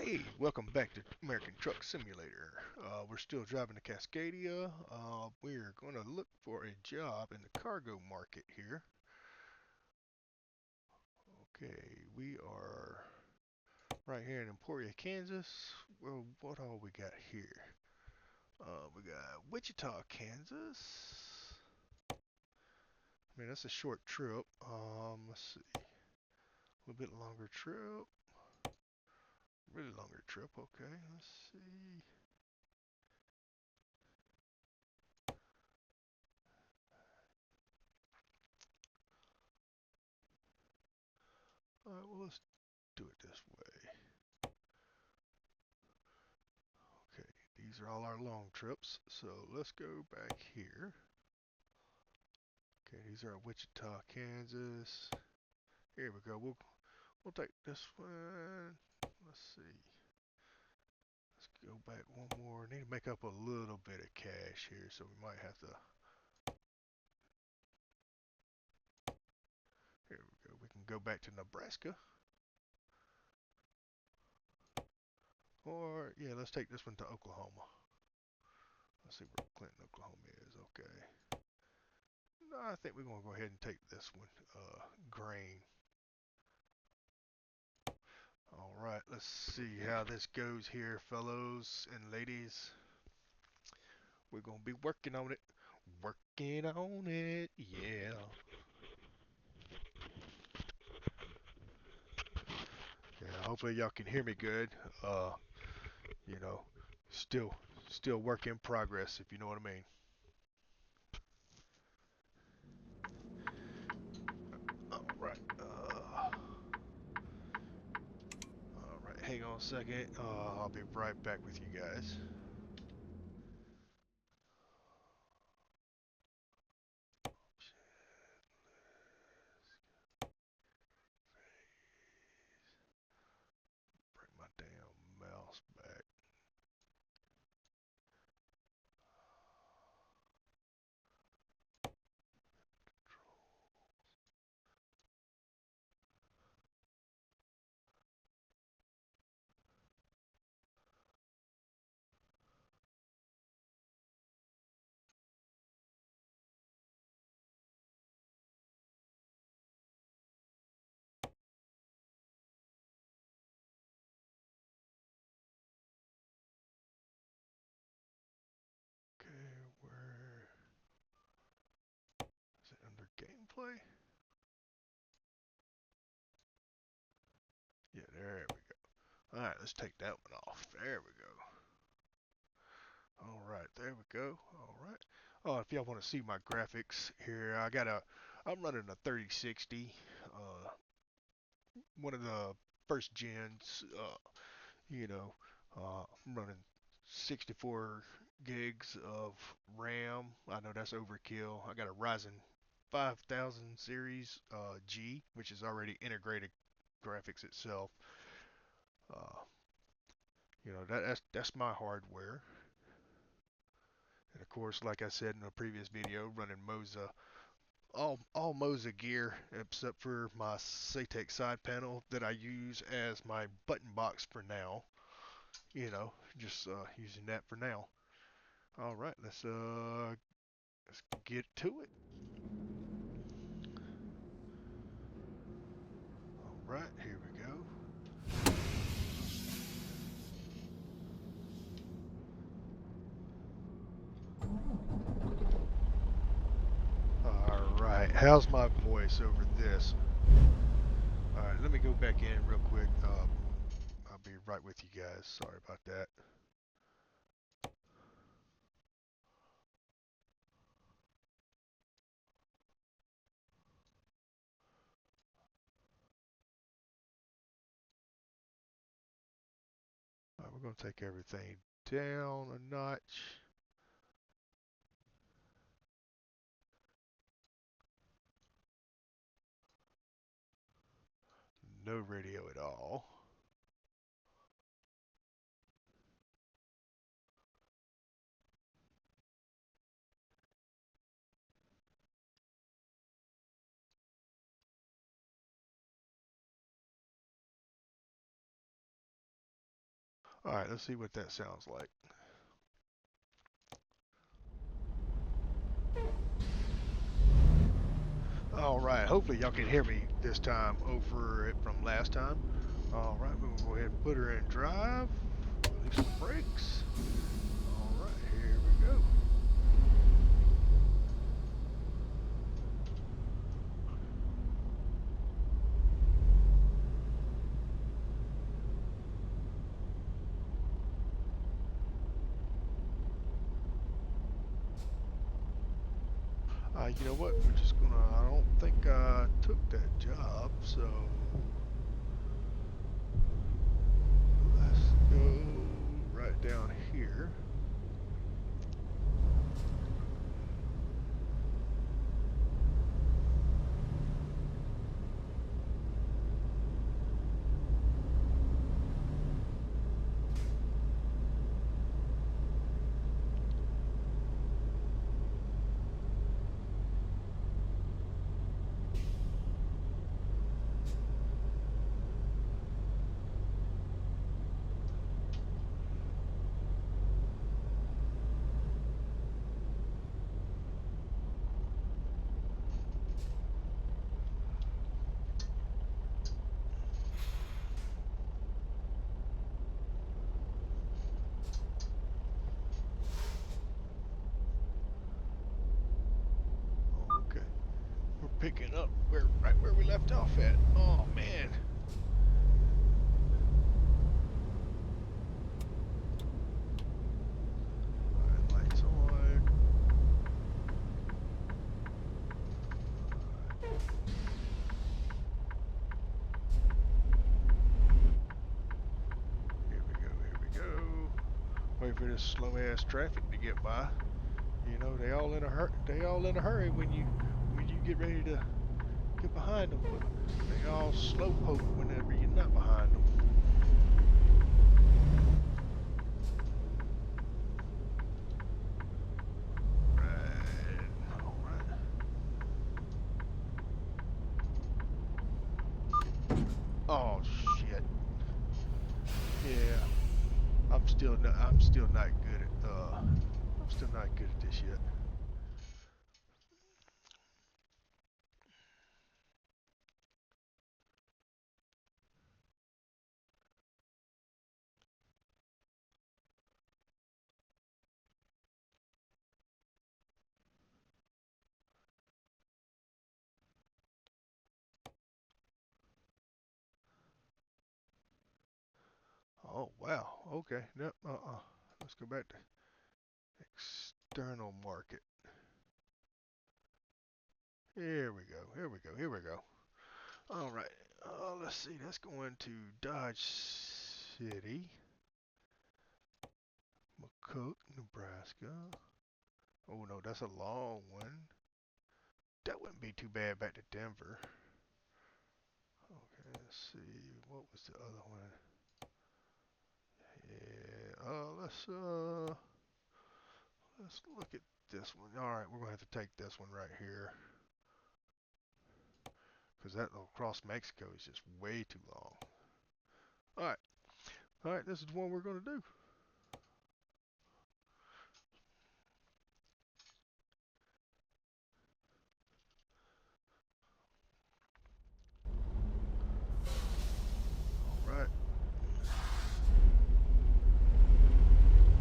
Hey, welcome back to American Truck Simulator. We're still driving the Cascadia. We're going to look for a job in the cargo market here. Okay, we are right here in Emporia, Kansas. Well, what all we got here? We got Wichita, Kansas. I mean, that's a short trip. Let's see. A little bit longer trip. Really longer trip. Okay, let's see. Alright, well, let's do it this way. Okay, these are all our long trips, so let's go back here. Okay, these are Wichita, Kansas. Here we go. We'll take this one. Let's see. Let's go back one more. Need to make up a little bit of cash here, so we might have to. Here we go. We can go back to Nebraska. Or, yeah, let's take this one to Oklahoma. Let's see where Clinton, Oklahoma is. Okay. No, I think we're going to go ahead and take this one. Grain. All right, let's see how this goes here, fellows and ladies. We're going to be working on it. Working on it, yeah. Yeah, hopefully y'all can hear me good. Uh, you know, still still work in progress if you know what I mean. All right, hang on a second. I'll be right back with you guys. Bring my damn mouse back. Okay, where is it under gameplay? Yeah, there we go. All right, let's take that one off. There we go. All right, there we go. All right. Oh, if y'all want to see my graphics here, I'm running a 3060, one of the first gens. You know, I'm running 64 gigs of RAM. I know that's overkill. I got a Ryzen 5000 series G, which is already integrated graphics itself. Uh, that's my hardware. And of course, like I said in a previous video, running Moza, all Moza gear except for my Satec side panel that I use as my button box for now. Just using that for now. All right, let's get to it. All right, here we go. All right, how's my voice over this? All right, let me go back in real quick. I'll be right with you guys. Sorry about that. All right, we're gonna take everything down a notch. No radio at all. Alright, let's see what that sounds like. Alright, hopefully y'all can hear me this time over it from last time. Alright, we're gonna go ahead and put her in drive. Release some brakes. Alright, here we go. You know what? We're just gonna. I don't think I took that job, so let's go right down here. Okay, we're picking up right where we left off at. Oh man. Alright, lights on. Here we go. Here we go. Wait for this slow ass traffic to get by. You know, they all in a hurry. They all in a hurry when you get ready to get behind them, but they all slowpoke whenever you're not behind them. Right. All right. Oh shit. Yeah. I'm still not good at I'm still not good at this yet. Oh wow. Okay. Nope. Let's go back to external market. Here we go. Here we go. Here we go. All right. Let's see. Let's go into Dodge City, McCook, Nebraska. Oh no, that's a long one. That wouldn't be too bad back to Denver. Okay, let's see. What was the other one? Yeah. Let's look at this one. All right, we're gonna have to take this one right here because that across Mexico is just way too long. All right. All right. This is the one we're gonna do. All right.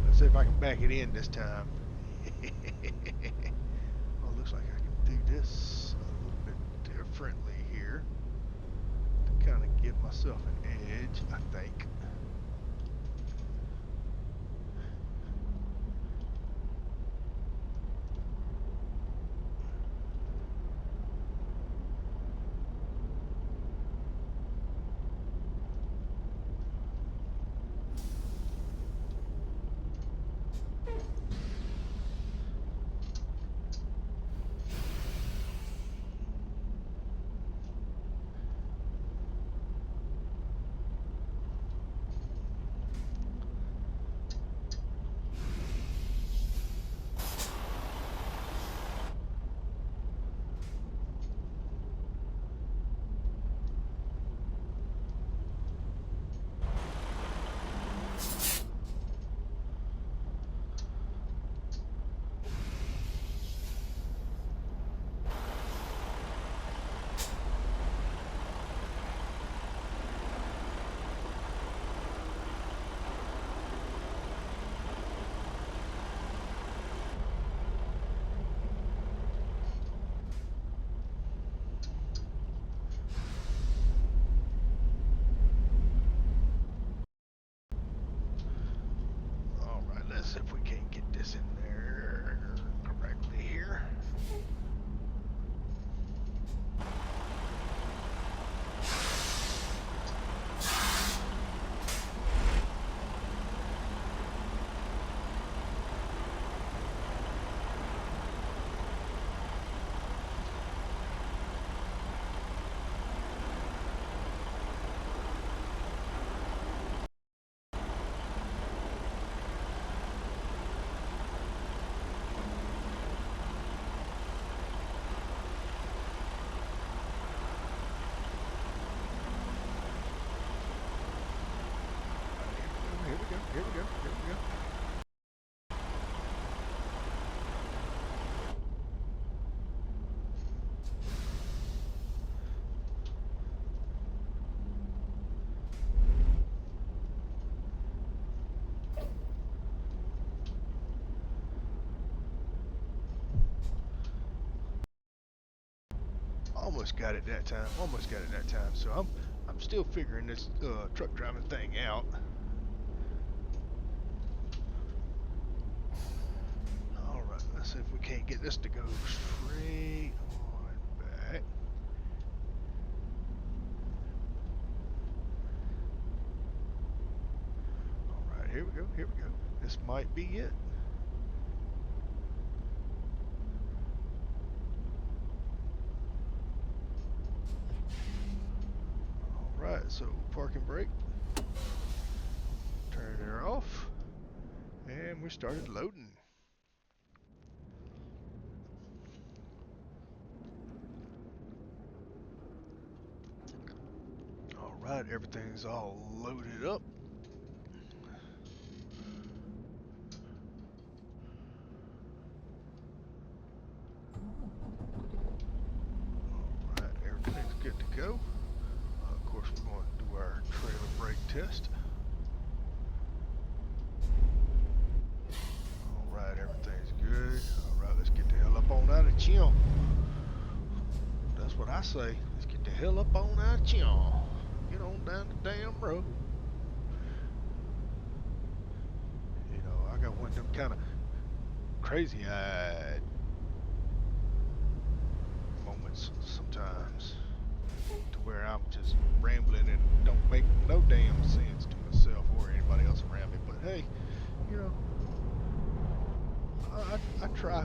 Let's see if I can back it in this time. Oh, looks like I can do this a little bit differently here to kind of give myself an edge, I think. Almost got it that time. Almost got it that time. So I'm still figuring this truck driving thing out. All right. Let's see if we can't get this to go straight on back. All right. Here we go. Here we go. This might be it. Alright, so parking brake. Turn her off. And we started loading. Alright, everything's all loaded up. Alright, everything's good to go. Of course, we're going to do our trailer brake test. Alright, everything's good. Alright, let's get the hell up on out of Chim. That's what I say. Let's get the hell up on out of Chim. Get on down the damn road. You know, I got one of them kind of crazy-eyed moments sometimes, to where I'm just rambling and don't make no damn sense to myself or anybody else around me. But hey, you know, I try.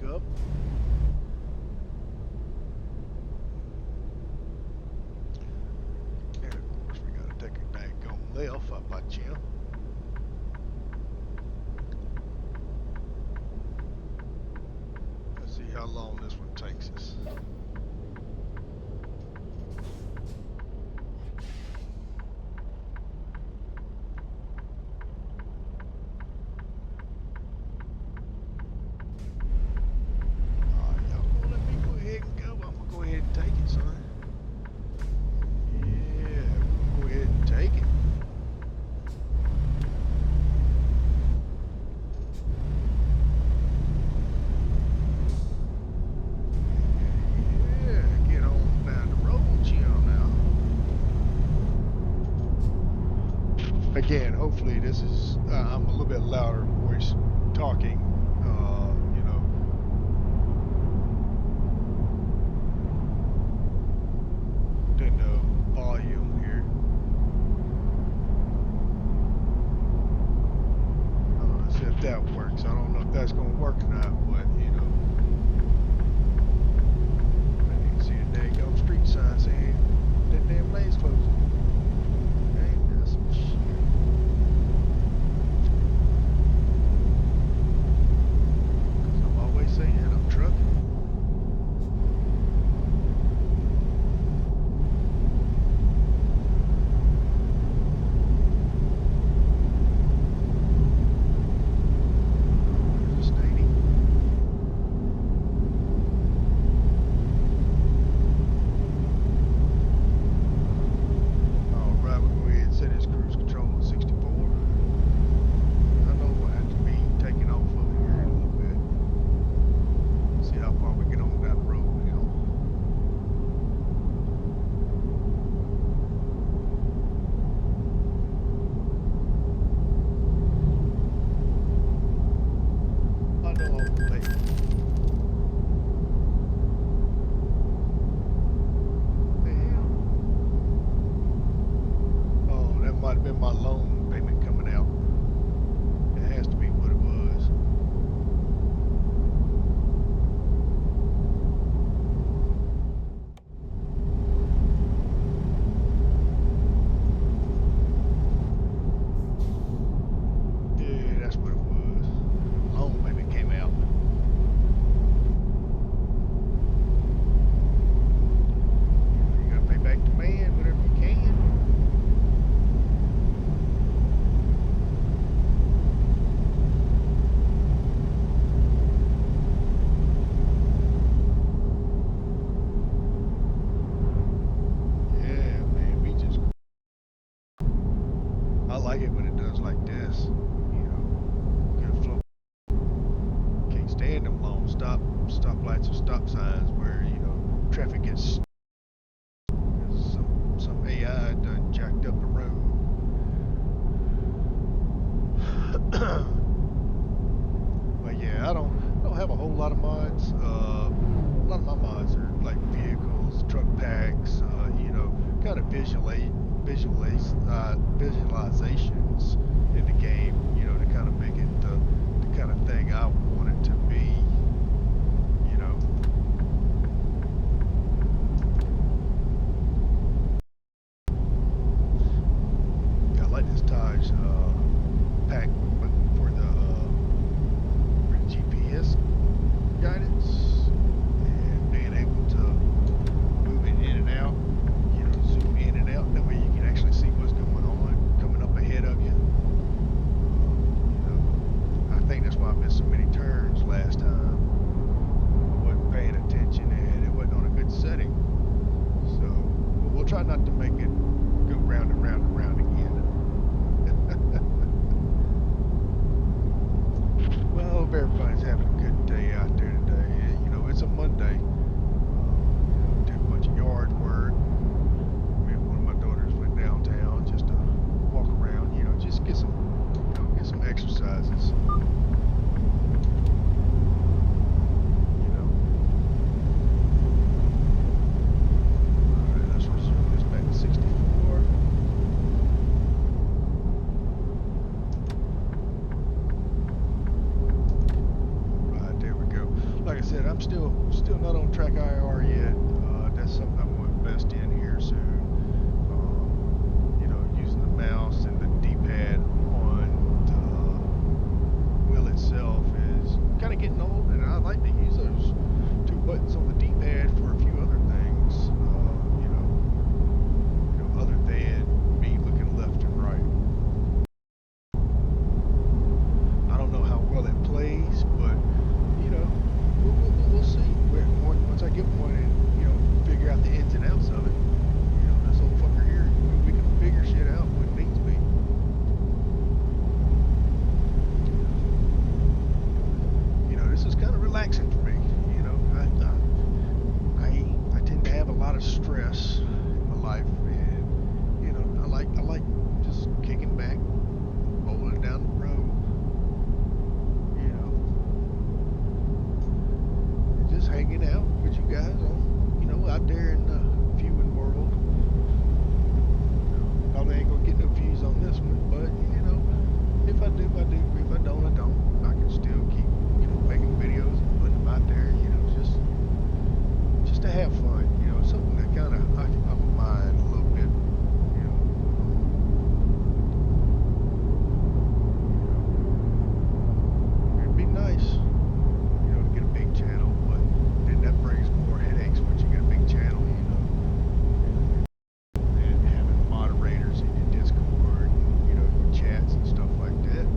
Up. And of course we gotta take a dang left up by Jim. Let's see how long this one takes us. Again, hopefully this is, I'm a little bit louder voice talking, you know. Than the volume here. Let's see if that works. I don't know if that's going to work or not, but, you know. I didn't see a dang street sign saying that damn lane's closed. My loan payment coming out. It has to be what it was. Yeah, that's what it was. Loan payment came out. You gotta pay back the man whatever you can. this. You know, get a flow. Can't stand them long stoplights or stop signs where traffic gets because some AI done jacked up the road. But yeah, I don't have a whole lot of mods. A lot of my mods are like vehicles, truck packs, kind of visualizations in the game, to kind of make it the kind of thing I want it to be, you know. Yeah, I like this Taj pack for the GPS guidance and being able to move it in and out, zoom in and out. That way you can actually see what's going on coming up ahead of you. I think that's why I missed so many turns last time. I wasn't paying attention and it wasn't on a good setting. So, but we'll try not to make it go round and round and round again. Well, I hope everybody's having a good day out there today. It's a Monday. Did a bunch of yard work. Me and one of my daughters went downtown just to walk around. Just get some exercises. All right, let's resume this back to 64. Right, there we go. Like I said, I'm still not on track IR yet. That's something I'm going to invest in here soon. Using the mouse and the D-pad on the wheel itself is kind of getting old, and I like to use those two buttons on the D-pad for a few other things. Other than me looking left and right. I don't know how well it plays, but we'll see. Once I get one and figure out the ins and outs of it, this old fucker here, we can figure shit out when it needs be. This is kind of relaxing for me. I tend to have a lot of stress in my life, and I like just kicking back, rolling down the road, and just hanging out with you guys on, out there in the viewing world. Probably ain't gonna get no views on this one, but if I do, I do. If I don't, I don't. I can still keep, making videos and putting them out there, just to have fun, something that kind of occupies my mind a little bit, It'd be nice, to get a big channel, but then that brings more headaches once you get a big channel, and having moderators in your Discord, your chats and stuff like that.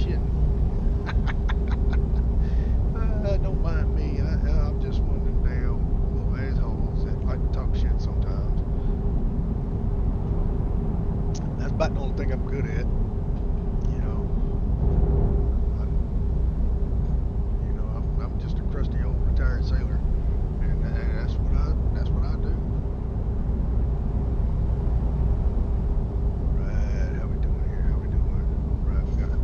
shitting. Don't mind me. I'm just one of them damn little assholes that like to talk shit sometimes. That's about the only thing I'm good at. You know, I'm just a crusty old retired sailor, and that's what I do. Right, how we doing here? How we doing? All right, we gotta go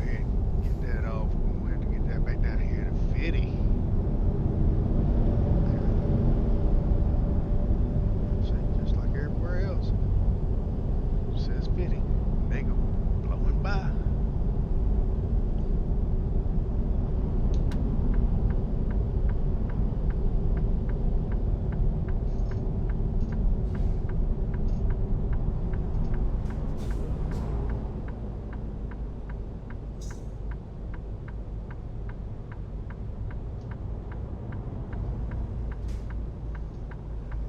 ahead and get that off. We're gonna have to get that back down here to 50. See, just like everywhere else, it says 50. They go blowing by.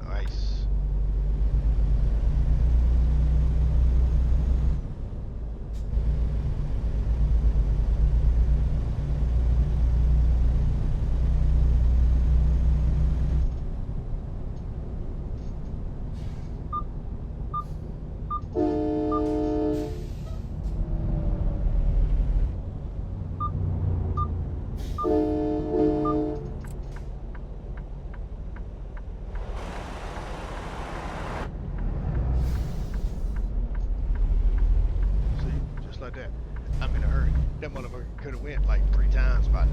Nice. See, just like that. I'm in a hurry. That motherfucker could have went like 3 times by now.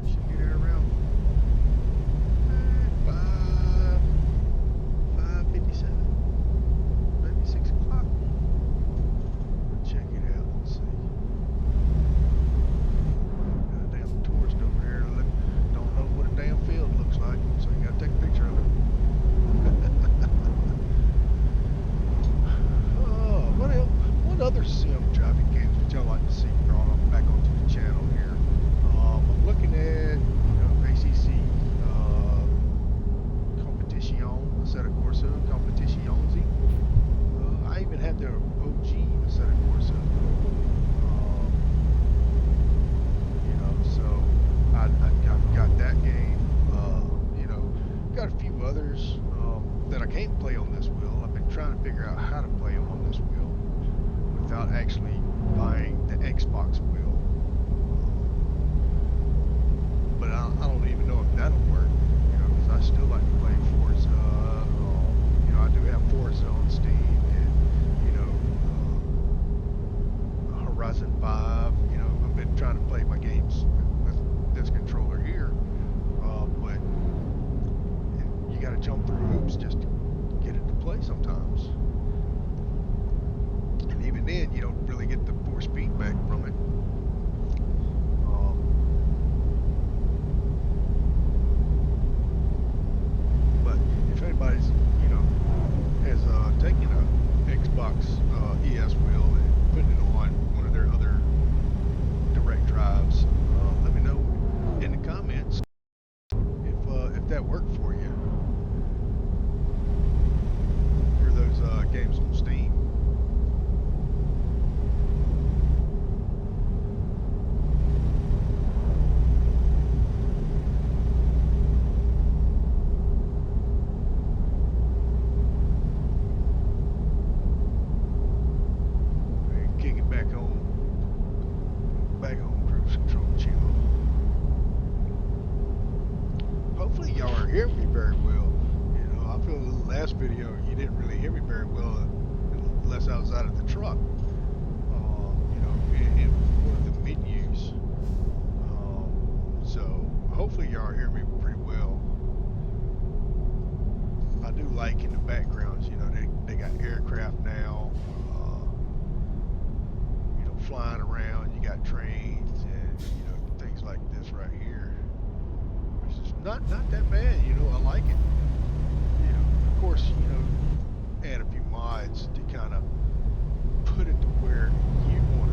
Should get her around 5:57, maybe 6 o'clock. Check it out and see. Got a damn tourist over here that don't know what a damn field looks like, so you gotta take a picture of it. Oh, what other sim driving games would y'all like to see brought up back onto the channel here? I'm looking at, ACC Competition, Assetto Corsa, Competizione. I even have the OG Assetto Corsa. So I've got that game. Got a few others that I can't play on this wheel. I've been trying to figure out how to play them on this wheel without actually buying the Xbox wheel. But I don't even know if that'll work, because I still like to play Forza. I do have Forza on Steam, and Horizon 5. I've been trying to play my games with this controller here, but you got to jump through hoops just to get it to play sometimes. And even then, you don't really get the force feedback from it. But if anybody's, has taken a Xbox ES wheel and putting it on one of their other direct drives, let me know in the comments if that worked for you. For those games on Steam. Kick it back on cruise control channel. Hopefully y'all are hearing me very well. I feel in the last video you didn't really hear me very well unless I was out of the truck. In one of the menus. So hopefully y'all are hearing me pretty well. I do like in the backgrounds, they got aircraft now. Flying around, you got trains and things like this right here, which is not that bad. I like it. Of course, add a few mods to kind of put it to where you want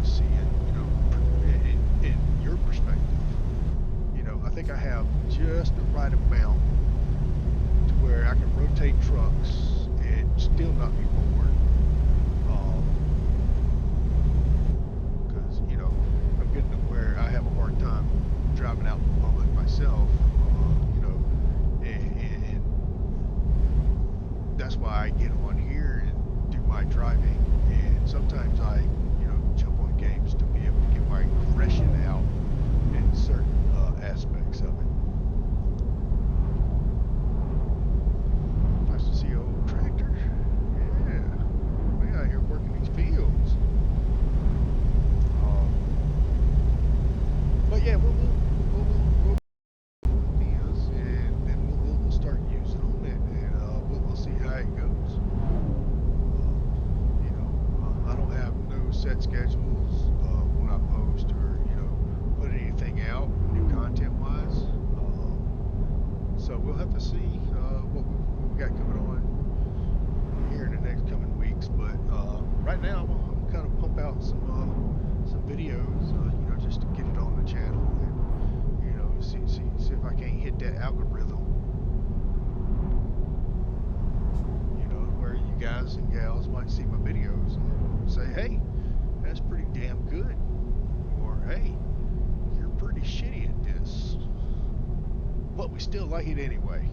still like it anyway.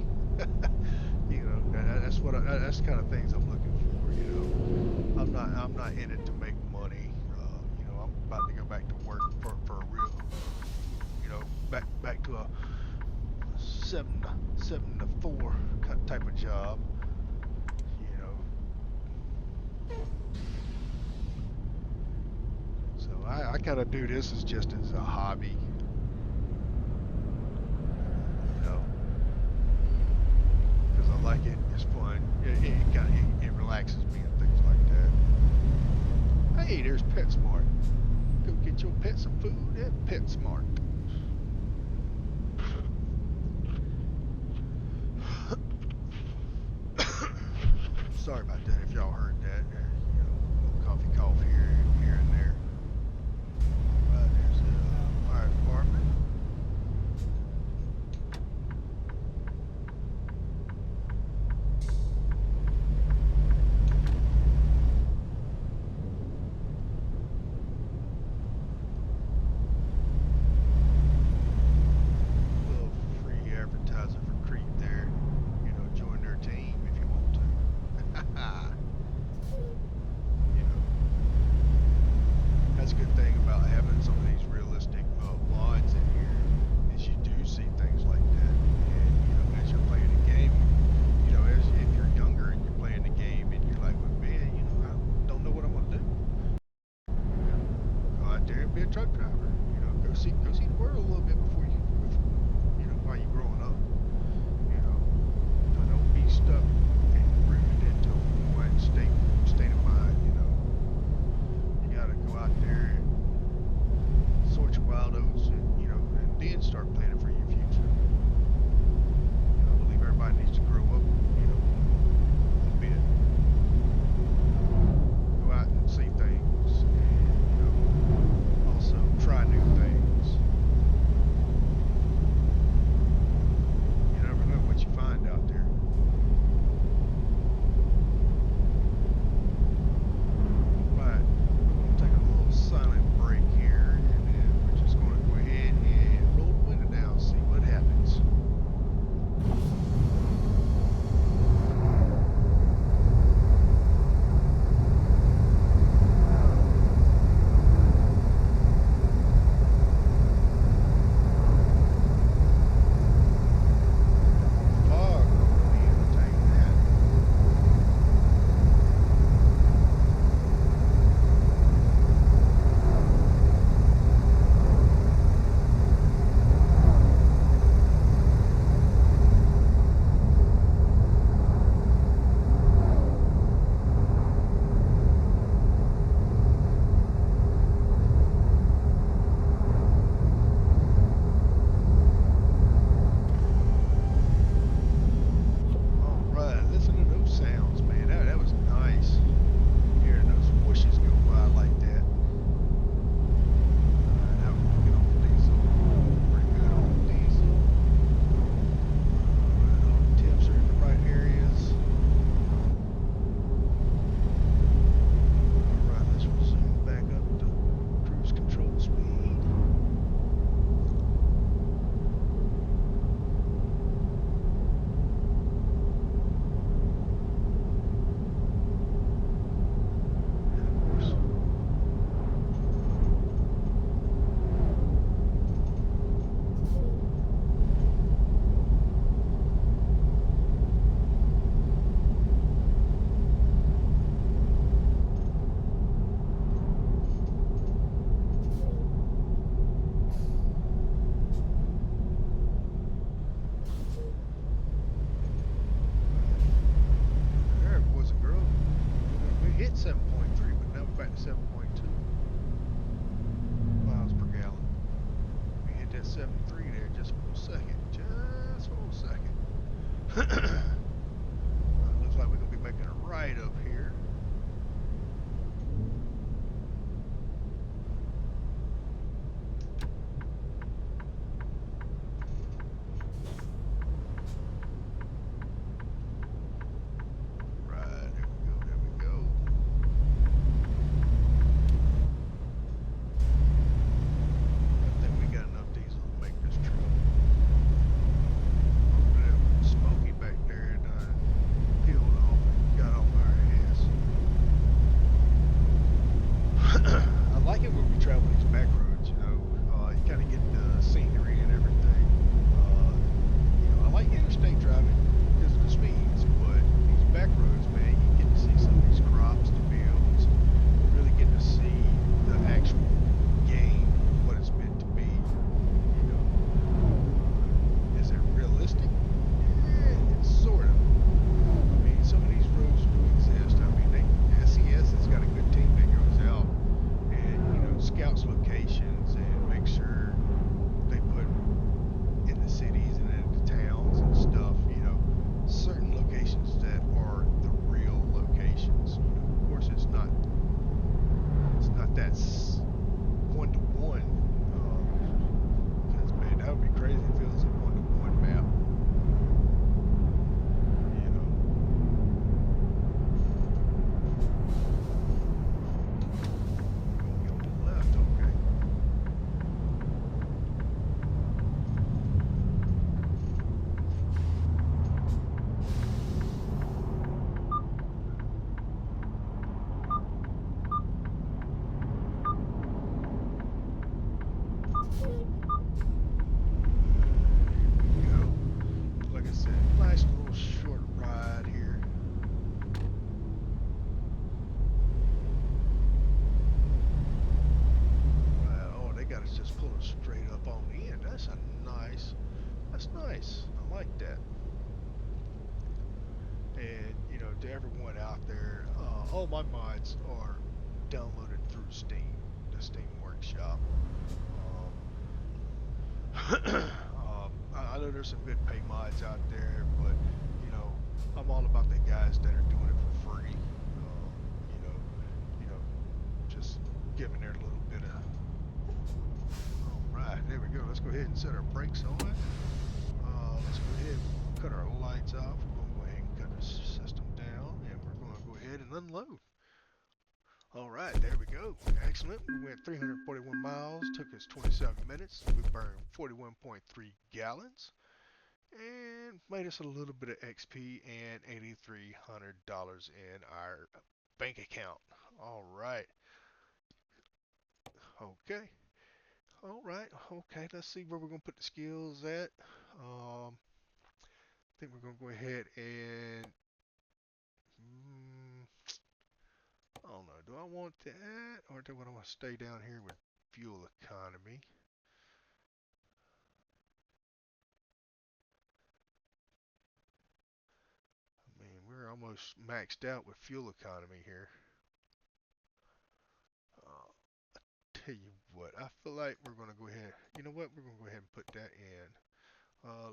You know, that's the kind of things I'm looking for. You know, I'm not in it to make money. You know, I'm about to go back to work for a real, you know, back to a 7 to 4 type of job. You know, so I kind of do this as just as a hobby. You know, because I like it. It's fun. It relaxes me and things like that. Hey, there's PetSmart. Go get your pet some food at PetSmart. Sorry about that if y'all heard that. You know, a little coffee cough here and there. All right, there's the fire department. A little free advertising for Crete there. You know, join their team if you want to. You know, that's a good thing about having some of these realistic mods in here is you do see things like that. And you know, as you're playing the game, you know, as if you're younger and you're playing the game and you're like, well, man, you know, I don't know what I'm gonna do. You know, go out there and be a truck driver. You know, go see the world a little bit before you know, while you're growing up. You know, so don't be stuck and rooted into one state of mind. You know, you gotta go out there and sort your wild oats, and you know, and then start planning for your future. You know, I believe everybody needs to grow up. You know, a little bit. Go out and see things, and you know, also try new things. You never know what you find out there. Right, we're gonna take a little silent break here, and then we're just gonna go ahead and roll the window down, see what happens. Fog will really entertain that. All right, listen to those sounds, man. That was nice. Hearing those whooshes go by like that. Now we're gonna get on diesel. Pretty good on diesel. All the temps are in the right areas. All right, let's resume back up to cruise control speed. And of course, there, boys and girls. We hit 7.3, but now we're back to 7.2 miles per gallon. We hit that 73 there just for a second. Just for a second. Looks like we're going to be making a right up here. Right, there we go, there we go. I think we got enough diesel to make this trip. again, we'll be traveling these back roads. You kind of get the scenery and everything. Uh, I like interstate driving because of the speeds, but these back roads, man, you get to see some of these crops, the fields, really get to see the actual game, what it's meant to be. Is it realistic? Yeah, it's sort of. I mean, some of these roads do exist. I mean, SES has got a good team that goes out and scouts locations and make sure they put in the cities and in the towns and stuff. Certain locations that are the real locations. Of course, it's not that one to one. Because man, that would be crazy if it was a one to one map. You know, we're gonna get on the left, okay? Here we go. Like I said, nice little short ride here. Oh, they got us just pulling straight up on in. That's nice. I like that. And, to everyone out there, all my mods are downloaded through Steam, the Steam Workshop. I know there's some good pay mods out there, but, you know, I'm all about the guys that are doing it for free. You know, just giving their little bit of. All right, there we go. Let's go ahead and set our brakes on it. Let's go ahead and cut our lights off. We're going to go ahead and cut the system down, and we're going to go ahead and unload. All right, there we go. Excellent. We went 341 miles. Took us 27 minutes. We burned 41.3 gallons, and made us a little bit of XP and $8,300 in our bank account. All right. Okay. All right. Okay. Let's see where we're gonna put the skills at. I think we're gonna go ahead and. Mm, I don't know. Do I want that, or do I want to stay down here with fuel economy? I mean, we're almost maxed out with fuel economy here. Uh, Tell you what, I feel like we're gonna go ahead. You know what? We're gonna go ahead and put that in.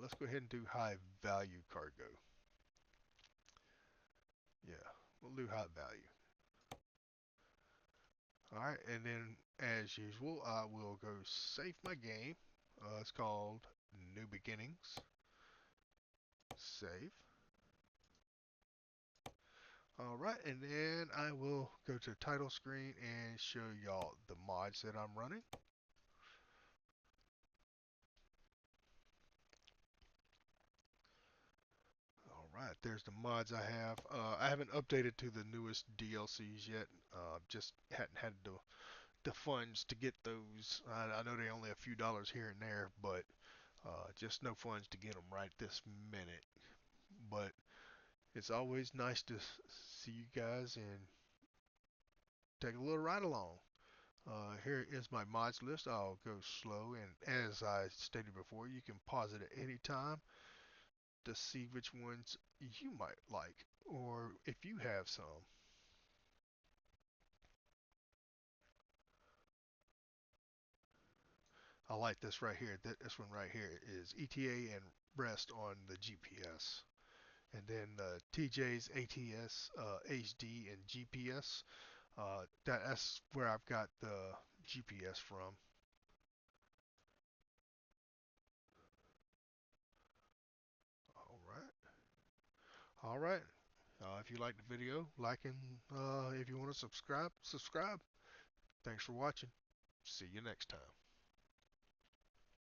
Let's go ahead and do high value cargo. Yeah, we'll do high value. All right, and then as usual, I will go save my game. It's called New Beginnings. Save. All right, and then I will go to the title screen and show y'all the mods that I'm running. All right, there's the mods I have. I haven't updated to the newest DLCs yet. Just hadn't had the funds to get those. I know they only a few dollars here and there, but just no funds to get them right this minute. But it's always nice to see you guys and take a little ride along. Here is my mods list. I'll go slow, and as I stated before, you can pause it at any time to see which ones you might like, or if you have some. I like this right here. This one right here is ETA and rest on the GPS. And then TJ's ATS, HD, and GPS. That's where I've got the GPS from. All right. All right. If you like the video, like and if you want to subscribe, subscribe. Thanks for watching. See you next time.